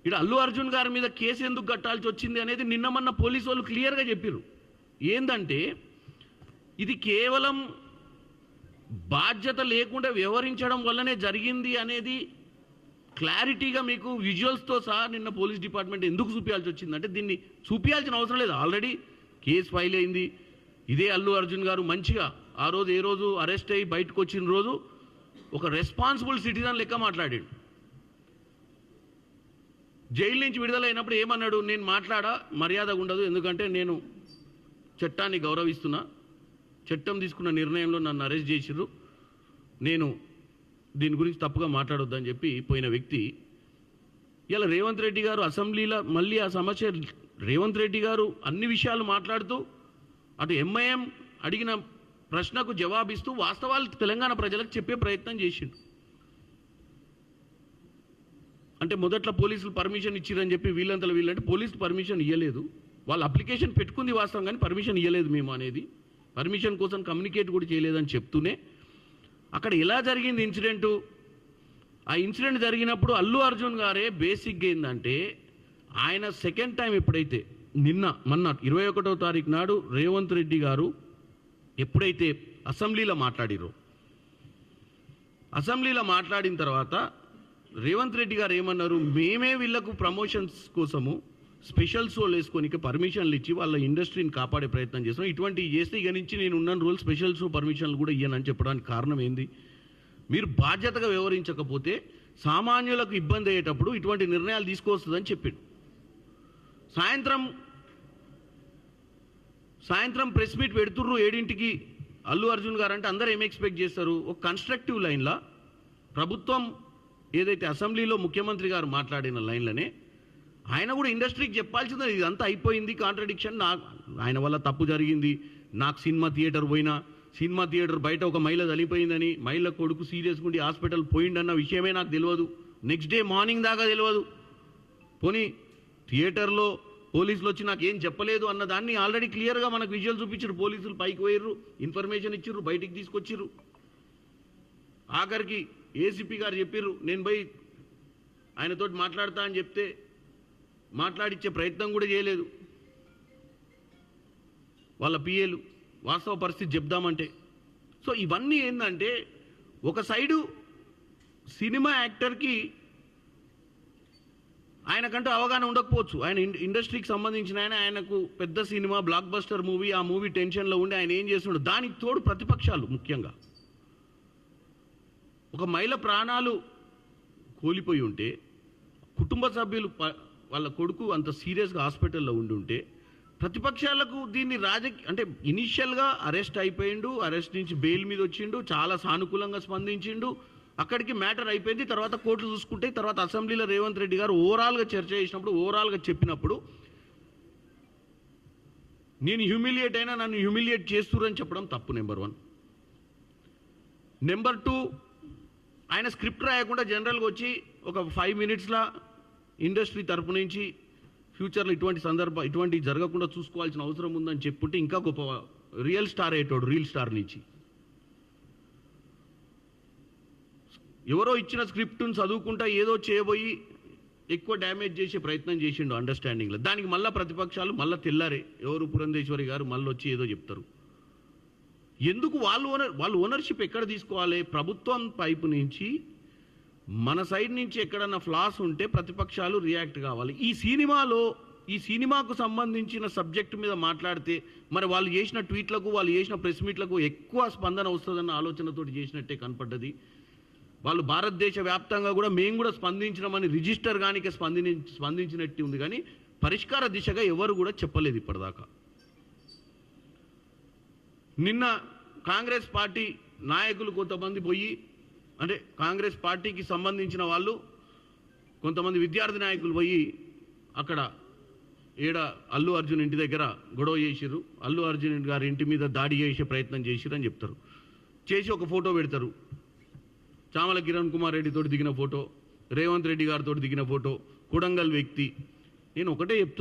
ఇక్కడ అల్లు అర్జున్ గారి మీద కేసు ఎందుకు కట్టాల్సి వచ్చింది అనేది నిన్న మొన్న పోలీసు వాళ్ళు క్లియర్గా చెప్పారు. ఏందంటే ఇది కేవలం బాధ్యత లేకుండా వ్యవహరించడం వల్లనే జరిగింది అనేది క్లారిటీగా మీకు విజువల్స్తో సహా నిన్న పోలీస్ డిపార్ట్మెంట్ ఎందుకు చూపించాల్సి వచ్చిందంటే దీన్ని చూపించాల్సిన అవసరం లేదు. ఆల్రెడీ కేసు ఫైల్ అయింది. ఇదే అల్లు అర్జున్ గారు మంచిగా ఆ రోజు ఏ రోజు అరెస్ట్ అయ్యి బయటకు వచ్చిన రోజు ఒక రెస్పాన్సిబుల్ సిటిజన్ లెక్క మాట్లాడాడు. జైలు నుంచి విడుదలైనప్పుడు ఏమన్నాడు, నేను మాట్లాడా మర్యాదగా ఉండదు, ఎందుకంటే నేను చట్టాన్ని గౌరవిస్తున్నా, చట్టం తీసుకున్న నిర్ణయంలో నన్ను అరెస్ట్ చేసిర్రు, నేను దీని గురించి తప్పుగా మాట్లాడొద్దని చెప్పి పోయిన వ్యక్తి ఇలా రేవంత్ రెడ్డి గారు అసెంబ్లీలో మళ్ళీ ఆ సమస్య రేవంత్ రెడ్డి గారు అన్ని విషయాలు మాట్లాడుతూ అటు ఎంఐఎం అడిగిన ప్రశ్నకు జవాబిస్తూ వాస్తవాలు తెలంగాణ ప్రజలకు చెప్పే ప్రయత్నం చేసిండు. అంటే మొదట్లో పోలీసులు పర్మిషన్ ఇచ్చిరని చెప్పి వీళ్ళంటే పోలీసులు పర్మిషన్ ఇవ్వలేదు, వాళ్ళు అప్లికేషన్ పెట్టుకుంది వాస్తవం కానీ పర్మిషన్ ఇవ్వలేదు మేము అనేది, పర్మిషన్ కోసం కమ్యూనికేట్ కూడా చేయలేదని చెప్తూనే అక్కడ ఎలా జరిగింది ఇన్సిడెంటు. ఆ ఇన్సిడెంట్ జరిగినప్పుడు అల్లు అర్జున్ గారే బేసిక్గా ఏంటంటే ఆయన సెకండ్ టైం ఎప్పుడైతే మొన్న 21వ తారీఖు నాడు రేవంత్ రెడ్డి గారు ఎప్పుడైతే అసెంబ్లీలో మాట్లాడిరో, అసెంబ్లీలో మాట్లాడిన తర్వాత రేవంత్ రెడ్డి గారు ఏమన్నారు, మేమే వీళ్ళకు ప్రమోషన్స్ కోసము స్పెషల్ షోలు వేసుకోనికి పర్మిషన్లు ఇచ్చి వాళ్ళ ఇండస్ట్రీని కాపాడే ప్రయత్నం చేస్తున్నాం, ఇటువంటి చేస్తే ఇక నుంచి నేను ఉన్న రూల్ స్పెషల్ షో పర్మిషన్లు కూడా ఇయ్యనని చెప్పడానికి కారణం ఏంది, మీరు బాధ్యతగా వ్యవహరించకపోతే సామాన్యులకు ఇబ్బంది అయ్యేటప్పుడు ఇటువంటి నిర్ణయాలు తీసుకొస్తుందని చెప్పాడు. సాయంత్రం ప్రెస్ మీట్ పెడుతుర్రు 7ంటికి అల్లు అర్జున్ గారు అంటే అందరూ ఏం ఎక్స్పెక్ట్ చేస్తారు, ఒక కన్స్ట్రక్టివ్ లైన్లో ప్రభుత్వం ఏదైతే అసెంబ్లీలో ముఖ్యమంత్రి గారు మాట్లాడిన లైన్లనే ఆయన కూడా ఇండస్ట్రీకి చెప్పాల్సిందే, ఇదంతా అయిపోయింది కాంట్రడిక్షన్, ఆయన వల్ల తప్పు జరిగింది, నాకు సినిమా థియేటర్ పోయినా సినిమా థియేటర్ బయట ఒక మహిళ చనిపోయిందని, మహిళ కొడుకు సీరియస్గా ఉండి హాస్పిటల్ పోయిండన్న విషయమే నాకు తెలియదు, నెక్స్ట్ డే మార్నింగ్ దాకా తెలియదు, పోనీ థియేటర్లో పోలీసులు వచ్చి నాకు ఏం చెప్పలేదు అన్న దాన్ని ఆల్రెడీ క్లియర్గా మనకు విజువల్ చూపించారు. పోలీసులు పైకి పోయిర్రు, ఇన్ఫర్మేషన్ ఇచ్చిర్రు, బయటికి తీసుకొచ్చిర్రు, ఆఖరికి ఏసీపీ గారు చెప్పిర్రు నేను పోయి ఆయనతో మాట్లాడతా అని చెప్తే మాట్లాడిచ్చే ప్రయత్నం కూడా చేయలేదు వాళ్ళ పిఏలు, వాస్తవ పరిస్థితి చెప్దామంటే. సో ఇవన్నీ ఏంటంటే ఒక సైడు సినిమా యాక్టర్కి ఆయనకంటూ అవగాహన ఉండకపోవచ్చు, ఆయన ఇండస్ట్రీకి సంబంధించిన ఆయనకు పెద్ద సినిమా బ్లాక్ బస్టర్ మూవీ, ఆ మూవీ టెన్షన్లో ఉండి ఆయన ఏం చేస్తున్నాడు, దానికి తోడు ప్రతిపక్షాలు ముఖ్యంగా ఒక మహిళ ప్రాణాలు కోల్పోయి ఉంటే, కుటుంబ సభ్యులు వాళ్ళ కొడుకు అంత సీరియస్గా హాస్పిటల్లో ఉండి ఉంటే ప్రతిపక్షాలకు దీన్ని అంటే ఇనీషియల్గా అరెస్ట్ అయిపోయిండు, అరెస్ట్ నుంచి బెయిల్ మీద వచ్చిండు, చాలా సానుకూలంగా స్పందించిండు, అక్కడికి మ్యాటర్ అయిపోయింది, తర్వాత కోర్టులు చూసుకుంటే తర్వాత అసెంబ్లీలో రేవంత్ రెడ్డి గారు ఓవరాల్గా చర్చ చేసినప్పుడు ఓవరాల్గా చెప్పినప్పుడు నేను హ్యూమిలియేట్ అయినా నన్ను హ్యూమిలియేట్ చేస్తురని చెప్పడం తప్పు. నెంబర్ 1. నెంబర్ 2, ఆయన స్క్రిప్ట్ రాయకుండా జనరల్గా వచ్చి ఒక 5 మినిట్స్లో ఇండస్ట్రీ తరపు నుంచి ఫ్యూచర్లో ఇటువంటి జరగకుండా చూసుకోవాల్సిన అవసరం ఉందని చెప్పుంటే ఇంకా గొప్ప రియల్ స్టార్ అయ్యేటోడు. రియల్ స్టార్ నుంచి ఎవరో ఇచ్చిన స్క్రిప్ట్ను చదువుకుంటా ఏదో చేయబోయి ఎక్కువ డ్యామేజ్ చేసే ప్రయత్నం చేసిండు అండర్స్టాండింగ్లో. దానికి మళ్ళీ ప్రతిపక్షాలు మళ్ళీ తెల్లారే ఎవరు పురంధేశ్వరి గారు మళ్ళీ వచ్చి ఏదో చెప్తారు. ఎందుకు వాళ్ళు ఓనర్షిప్ ఎక్కడ తీసుకోవాలి? ప్రభుత్వం వైపు నుంచి మన సైడ్ నుంచి ఎక్కడన్నా ఫ్లాస్ ఉంటే ప్రతిపక్షాలు రియాక్ట్ కావాలి. ఈ సినిమాకు సంబంధించిన సబ్జెక్టు మీద మాట్లాడితే మరి వాళ్ళు చేసిన ట్వీట్లకు వాళ్ళు చేసిన ప్రెస్ మీట్లకు ఎక్కువ స్పందన వస్తుందన్న ఆలోచనతో చేసినట్టే కనపడ్డది. వాళ్ళు భారతదేశ వ్యాప్తంగా కూడా మేము కూడా స్పందించినామని రిజిస్టర్ కానికే స్పందించినట్టు ఉంది, కానీ పరిష్కార దిశగా ఎవరు కూడా చెప్పలేదు ఇప్పటిదాకా. నిన్న కాంగ్రెస్ పార్టీ నాయకులు కొంతమంది పోయి, అంటే కాంగ్రెస్ పార్టీకి సంబంధించిన వాళ్ళు కొంతమంది విద్యార్థి నాయకులు పోయి అక్కడ అల్లు అర్జున్ ఇంటి దగ్గర గొడవ చేసిర్రు, అల్లు అర్జున్ గారి ఇంటి మీద దాడి చేసే ప్రయత్నం చేసిర్రు అని చెప్తారు. చేసి ఒక ఫోటో పెడతారు, చామల కిరణ్ కుమార్ రెడ్డితో దిగిన ఫోటో, రేవంత్ రెడ్డి గారితో దిగిన ఫోటో, కొడంగల్ వ్యక్తి. నేను ఒకటే చెప్తున్నా,